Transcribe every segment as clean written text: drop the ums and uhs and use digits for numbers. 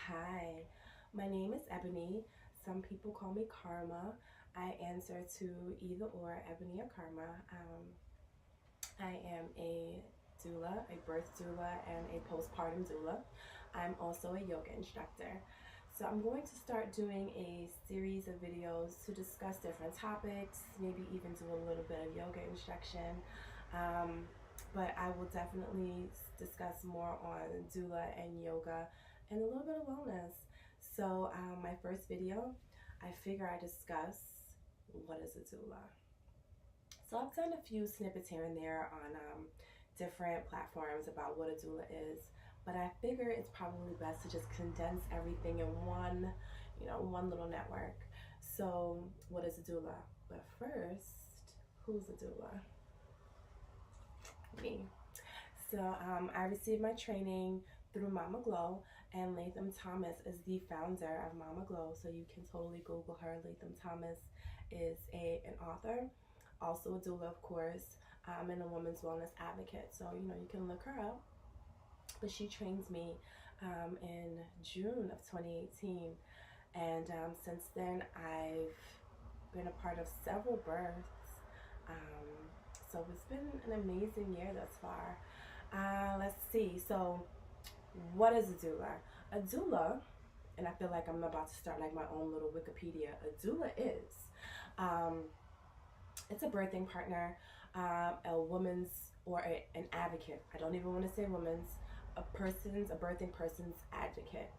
Hi, my name is Ebony. Some people call me Karma. I answer to either or, Ebony or Karma. I am a doula, a birth doula, and a postpartum doula. I'm also a yoga instructor. So I'm going to start doing a series of videos to discuss different topics, maybe even do a little bit of yoga instruction. But I will definitely discuss more on doula and yoga and a little bit of wellness. So my first video, I figure I discuss what is a doula. So I've done a few snippets here and there on different platforms about what a doula is, but I figure it's probably best to just condense everything in one little network. So what is a doula? But first, who's a doula? Me. So I received my training through Mama Glow, and Latham Thomas is the founder of Mama Glow. So you can totally Google her. Latham Thomas is an author, also a doula, of course, and a women's wellness advocate. So you can look her up. But she trains me in June of 2018, and since then I've been a part of several births. So it's been an amazing year thus far. Let's see. So, what is a doula? A doula, and I feel like I'm about to start like my own little Wikipedia. A doula is, it's a birthing partner, a woman's or an advocate. I don't even want to say woman's. A birthing person's advocate.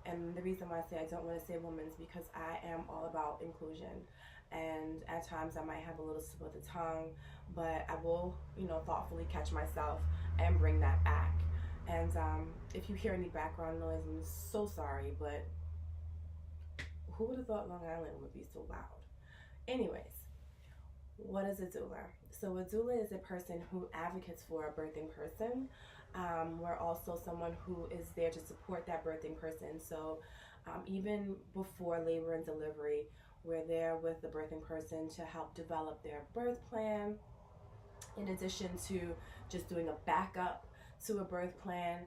And the reason why I say I don't want to say woman's because I am all about inclusion. And at times I might have a little slip of the tongue, but I will, thoughtfully catch myself and bring that back. And if you hear any background noise, I'm so sorry, but who would have thought Long Island would be so loud? Anyways, what is a doula? So a doula is a person who advocates for a birthing person. We're also someone who is there to support that birthing person. So even before labor and delivery, we're there with the birthing person to help develop their birth plan, in addition to just doing a backup to a birth plan,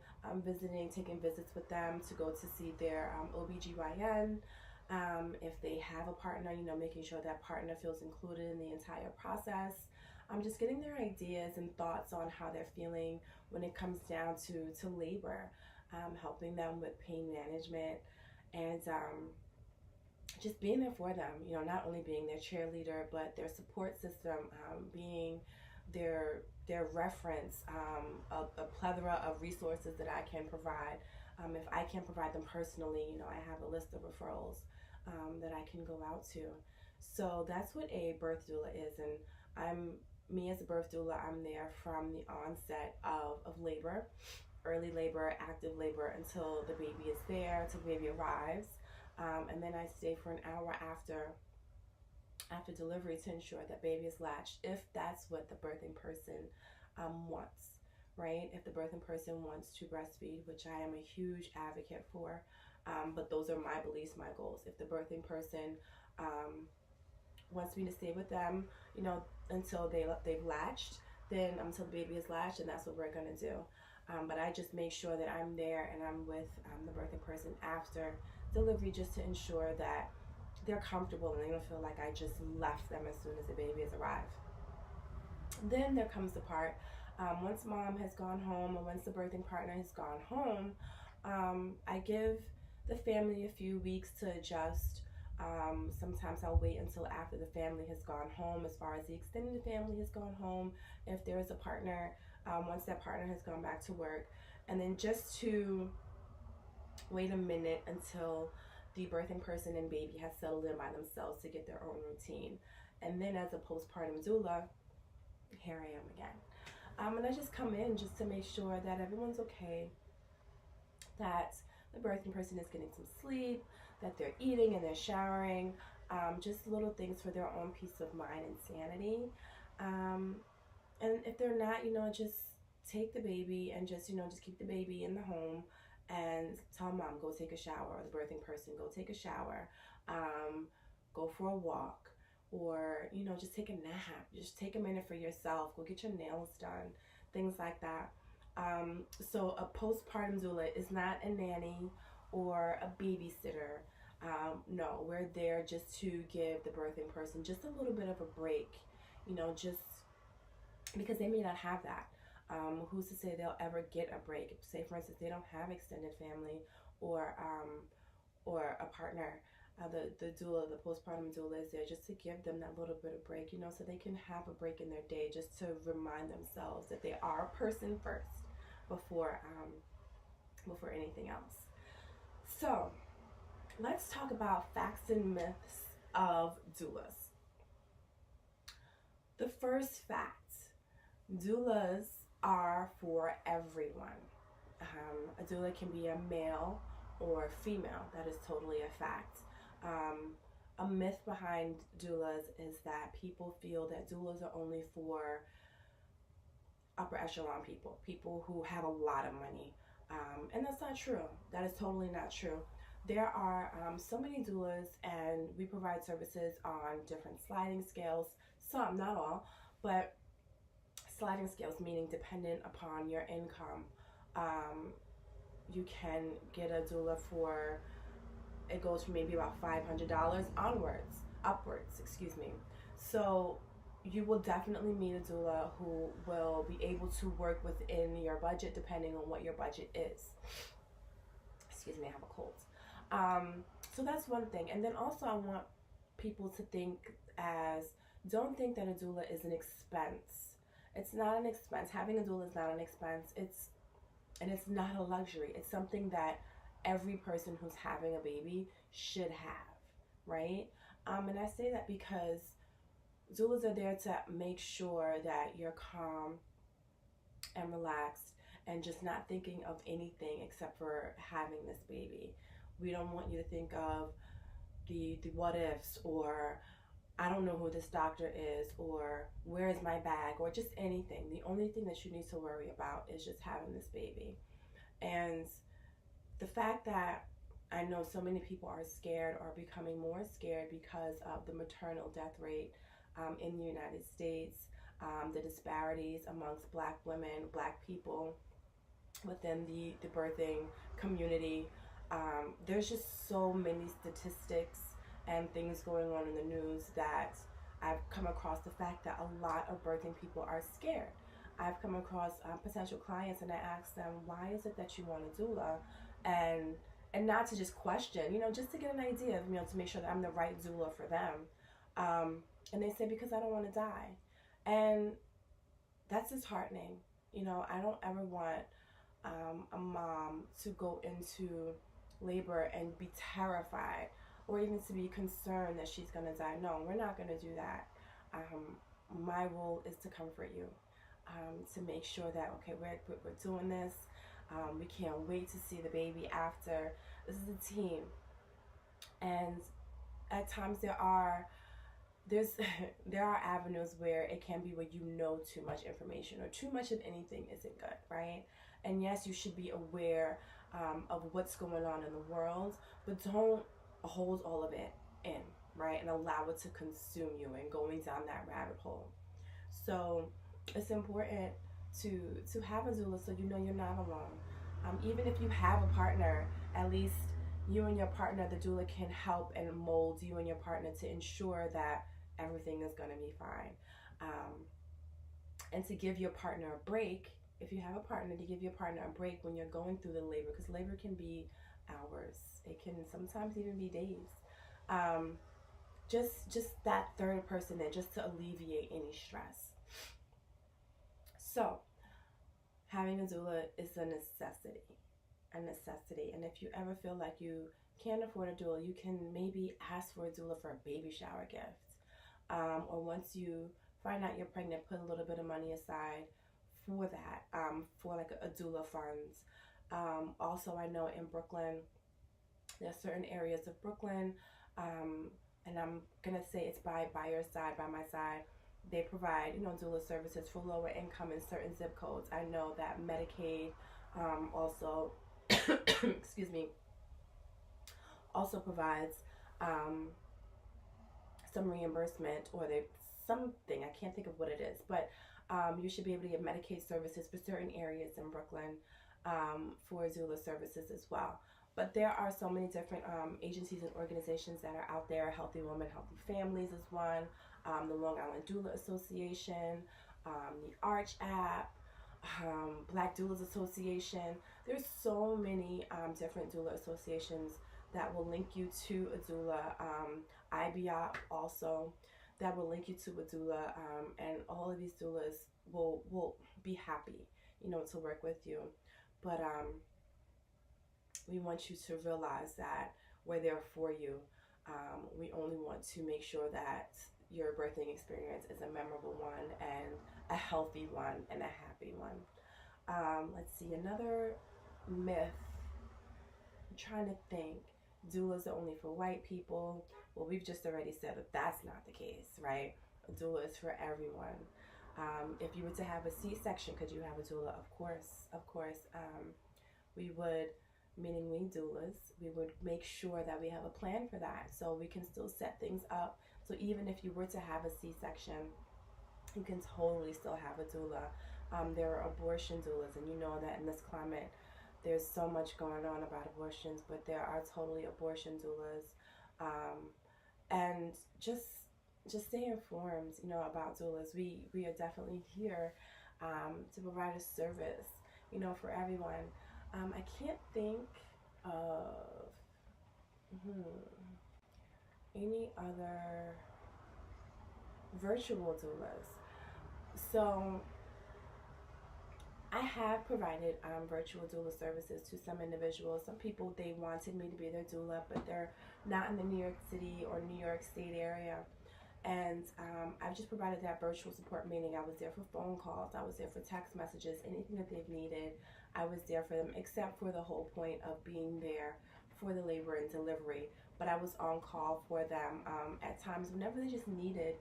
taking visits with them to go to see their OBGYN. If they have a partner, making sure that partner feels included in the entire process. Just getting their ideas and thoughts on how they're feeling when it comes down to labor, helping them with pain management, and just being there for them, not only being their cheerleader, but their support system, being their reference, a plethora of resources that I can provide. If I can't provide them personally, I have a list of referrals that I can go out to. So that's what a birth doula is, and me as a birth doula, I'm there from the onset of labor, early labor, active labor, until the baby is there, until the baby arrives. And then I stay for an hour after delivery to ensure that baby is latched, if that's what the birthing person wants, right? If the birthing person wants to breastfeed, which I am a huge advocate for, but those are my beliefs, my goals. If the birthing person wants me to stay with them, until they've latched, then until the baby is latched, and that's what we're gonna do. But I just make sure that I'm there and I'm with the birthing person after delivery, just to ensure that they're comfortable and they don't feel like I just left them as soon as the baby has arrived. Then there comes the part, once mom has gone home, or once the birthing partner has gone home, I give the family a few weeks to adjust. Sometimes I'll wait until after the family has gone home, as far as the extended family has gone home, if there is a partner, once that partner has gone back to work, and then just to wait a minute until the birthing person and baby has settled in by themselves to get their own routine. And then as a postpartum doula, here I am again. And I just come in just to make sure that everyone's okay, that the birthing person is getting some sleep, that they're eating and they're showering, just little things for their own peace of mind and sanity. And if they're not, just take the baby and just keep the baby in the home and tell mom, go take a shower, or the birthing person, go take a shower, go for a walk, or, just take a nap, just take a minute for yourself, go get your nails done, things like that. So a postpartum doula is not a nanny or a babysitter. No, we're there just to give the birthing person just a little bit of a break, just because they may not have that. Who's to say they'll ever get a break? Say, for instance, they don't have extended family or a partner. The doula, the postpartum doula, is there just to give them that little bit of break, so they can have a break in their day, just to remind themselves that they are a person first before anything else. So let's talk about facts and myths of doulas. The first fact: doulas are for everyone. A doula can be a male or female. That is totally a fact. A myth behind doulas is that people feel that doulas are only for upper echelon people who have a lot of money. And that's not true. That is totally not true. There are so many doulas, and we provide services on different sliding scales. Some, not all, but sliding scales, meaning dependent upon your income. You can get a doula for, it goes from maybe about $500 upwards, excuse me. So you will definitely meet a doula who will be able to work within your budget, depending on what your budget is. Excuse me, I have a cold. So that's one thing. And then also I want people to don't think that a doula is an expense. It's not an expense. Having a doula is not an expense. It's not a luxury. It's something that every person who's having a baby should have, right? And I say that because doulas are there to make sure that you're calm and relaxed and just not thinking of anything except for having this baby. We don't want you to think of the what ifs, or I don't know who this doctor is, or where is my bag, or just anything. The only thing that you need to worry about is just having this baby. And the fact that I know so many people are scared, or becoming more scared because of the maternal death rate in the United States, the disparities amongst Black women, Black people within the birthing community. There's just so many statistics and things going on in the news that I've come across the fact that a lot of birthing people are scared. I've come across potential clients, and I ask them, why is it that you want a doula? And not to just question, just to get an idea of, to make sure that I'm the right doula for them. And they say, because I don't want to die. And that's disheartening. I don't ever want a mom to go into labor and be terrified, or even to be concerned that she's going to die. No, we're not going to do that. My role is to comfort you, to make sure that, okay, we're doing this. We can't wait to see the baby after. This is a team. And at times there are avenues where it can be where too much information, or too much of anything isn't good, right? And yes, you should be aware of what's going on in the world, but don't hold all of it in, right? And allow it to consume you and going down that rabbit hole. So it's important to have a doula, so you're not alone. Even if you have a partner, at least you and your partner, the doula can help and mold you and your partner to ensure that everything is going to be fine. And to give your partner a break, if you have a partner, to give your partner a break when you're going through the labor, because labor can be hours. It can sometimes even be days. Just that third person there, just to alleviate any stress. So having a doula is a necessity. And if you ever feel like you can't afford a doula, you can maybe ask for a doula for a baby shower gift. Or once you find out you're pregnant, put a little bit of money aside for that, for like a doula funds. Also, I know in Brooklyn, there are certain areas of Brooklyn, and I'm gonna say it's by your side, by my side. They provide, doula services for lower income in certain zip codes. I know that Medicaid also, excuse me, also provides some reimbursement, or something, I can't think of what it is, but you should be able to get Medicaid services for certain areas in Brooklyn for doula services as well. But there are so many different agencies and organizations that are out there. Healthy Women, Healthy Families is one. The Long Island Doula Association, the Arch app, Black Doulas Association. There's so many different doula associations that will link you to a doula. IBOP also, that will link you to a doula, and all of these doulas will be happy, to work with you. But we want you to realize that we're there for you. We only want to make sure that your birthing experience is a memorable one and a healthy one and a happy one. Let's see, another myth. I'm trying to think. Doulas are only for white people. Well, we've just already said that that's not the case, right? A doula is for everyone. If you were to have a C-section, could you have a doula? Of course. We would, meaning we doulas, we would make sure that we have a plan for that, so we can still set things up. So even if you were to have a C-section, you can totally still have a doula. There are abortion doulas, and you know that in this climate, there's so much going on about abortions, but there are totally abortion doulas. And just stay informed, about doulas. We are definitely here to provide a service, for everyone. I can't think of any other virtual doulas. So I have provided virtual doula services to some individuals. Some people, they wanted me to be their doula, but they're not in the New York City or New York State area. And I've just provided that virtual support, meaning I was there for phone calls, I was there for text messages, anything that they've needed, I was there for them, except for the whole point of being there for the labor and delivery. But I was on call for them at times whenever they just needed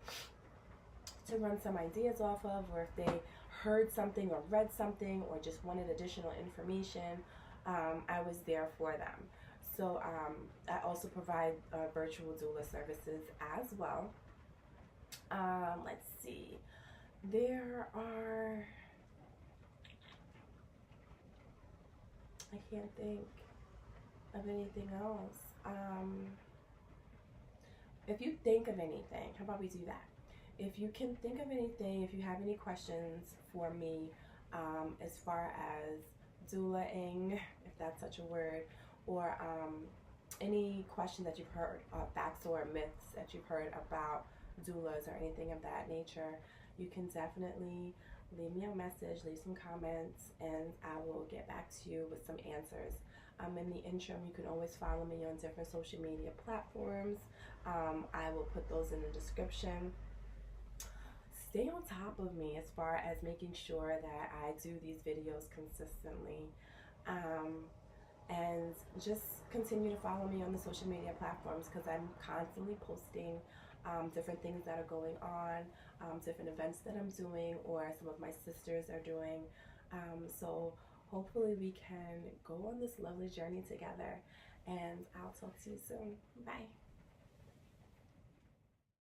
to run some ideas off of, or if they heard something or read something or just wanted additional information, I was there for them. So I also provide virtual doula services as well. Let's see, there are, I can't think of anything else. If you think of anything, how about we do that? If you can think of anything, if you have any questions for me, as far as doulaing, if that's such a word, or any question that you've heard, facts or myths that you've heard about doulas or anything of that nature, you can definitely leave me a message, leave some comments, and I will get back to you with some answers. In the interim, you can always follow me on different social media platforms. I will put those in the description. Stay on top of me as far as making sure that I do these videos consistently. And just continue to follow me on the social media platforms, because I'm constantly posting different things that are going on, different events that I'm doing or some of my sisters are doing. So hopefully we can go on this lovely journey together, and I'll talk to you soon. Bye.